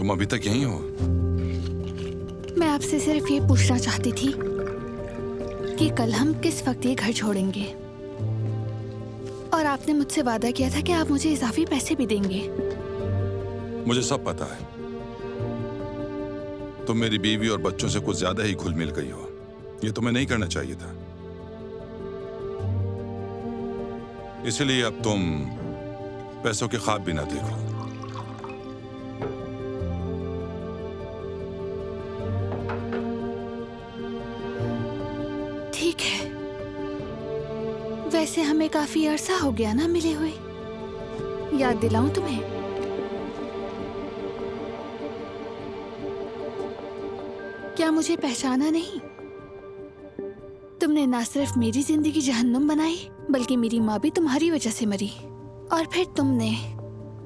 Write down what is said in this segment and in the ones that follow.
तुम अभी तक यहीं हो? मैं आपसे सिर्फ ये पूछना चाहती थी कि कल हम किस वक्त ये घर छोड़ेंगे। और आपने मुझसे वादा किया था कि आप मुझे इजाफी पैसे भी देंगे। मुझे सब पता है। तुम मेरी बीवी और बच्चों से कुछ ज्यादा ही घुल मिल गई हो। ये तुम्हें नहीं करना चाहिए था। इसलिए अब तुम पैसों के ख्वाब भी ना देखो। ठीक है। वैसे हमें काफी अरसा हो गया ना मिले हुए। याद दिलाऊं तुम्हें? क्या मुझे पहचाना नहीं? तुमने ना सिर्फ मेरी जिंदगी जहन्नुम बनाई, बल्कि मेरी माँ भी तुम्हारी वजह से मरी। और फिर तुमने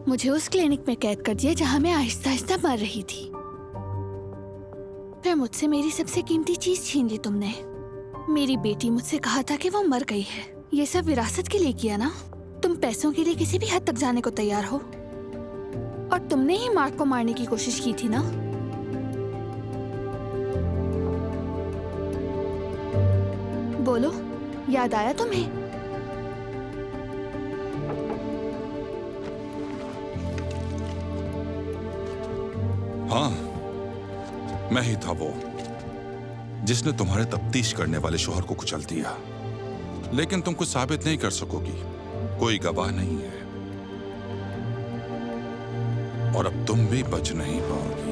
मुझे उस क्लिनिक में कैद कर दिया जहाँ मैं आहिस्ता आहिस्ता मर रही थी। फिर मुझसे मेरी सबसे कीमती चीज छीन ली तुमने। मेरी बेटी मुझसे कहा था कि वो मर गई है। ये सब विरासत के लिए किया ना? तुम पैसों के लिए किसी भी हद तक जाने को तैयार हो। और तुमने ही मार्क को मारने की कोशिश की थी ना? बोलो, याद आया तुम्हें? हाँ, मैं ही था वो जिसने तुम्हारे तफ्तीश करने वाले शोहर को कुचल दिया। लेकिन तुम कुछ साबित नहीं कर सकोगी। कोई गवाह नहीं है और अब तुम भी बच नहीं पाओगी।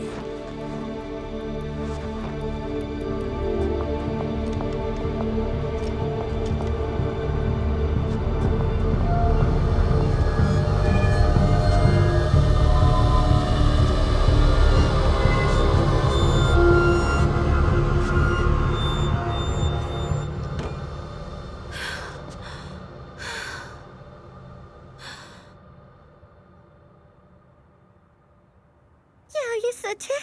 ये सच है?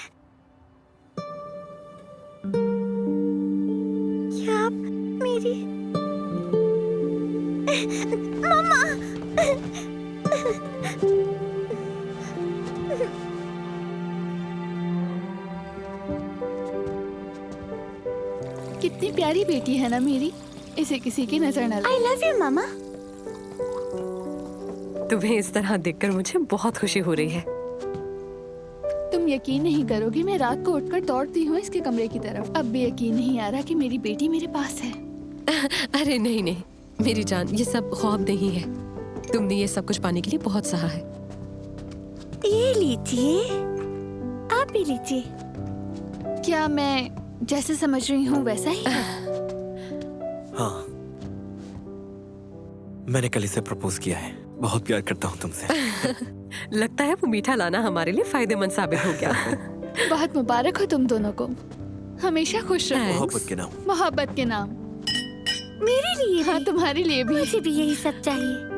क्या आप मेरी मम्मा? कितनी प्यारी बेटी है ना मेरी। इसे किसी की नजर न लगे। I love you, मामा। तुम्हें इस तरह देखकर मुझे बहुत खुशी हो रही है। तुम यकीन नहीं करोगी, मैं रात को उठकर दौड़ती हूँ इसके कमरे की तरफ। अब भी यकीन नहीं आ रहा कि मेरी बेटी मेरे पास है। अरे नहीं नहीं मेरी जान, ये सब ख्वाब नहीं है। तुमने ये सब कुछ पाने के लिए बहुत सहा है। ये लीजिए, आप भी लीजिए। क्या मैं जैसे समझ रही हूँ वैसा ही है? हाँ, मैंने कल इसे प्रपोज किया है। बहुत प्यार करता हूँ तुमसे। लगता है वो मीठा लाना हमारे लिए फायदेमंद साबित हो गया। बहुत मुबारक हो तुम दोनों को। हमेशा खुश रहो। मोहब्बत के नाम। मोहब्बत के नाम। मेरे लिए हाँ, तुम्हारे लिए भी। मुझे भी यही सब चाहिए।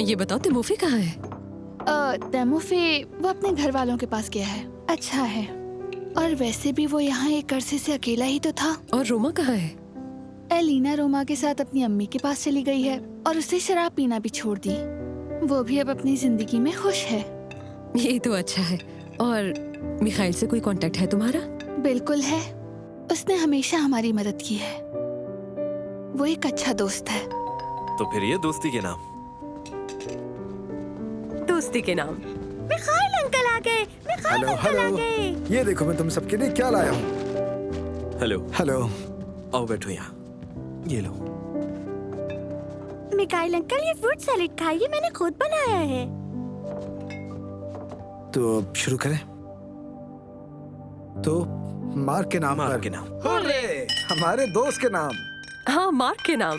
ये बताओ तिमोफी कहाँ है? तैमूफे वो अपने घर वालों के पास गया है। अच्छा है। और वैसे भी वो यहाँ एक अरसे से अकेला ही तो था। और रोमा कहाँ है? एलिना रोमा के साथ अपनी अम्मी के पास चली गई है और उसे शराब पीना भी छोड़ दी। वो भी अब अपनी जिंदगी में खुश है। ये तो अच्छा है। और मिखाइल से कोई कांटेक्ट है तुम्हारा? बिल्कुल है। उसने हमेशा हमारी मदद की है। वो एक अच्छा दोस्त है। तो फिर ये दोस्ती के नाम। दोस्ती के नाम। मिखाइल अंकल आ गए। मिखाइल हेलो अंकल आ हेलो, गए। ये देखो मैं तुम सबके लिए क्या लाया हूँ। Hello hello. आओ बैठो यहाँ। ये लो। मिखाइल अंकल, ये फ्रूट सैलेड खाइए, मैंने खुद बनाया है। तो अब शुरू करें। तो मार्क के नाम मार्क पर। के नाम। हमारे दोस्त के नाम। हाँ, मार्क के नाम।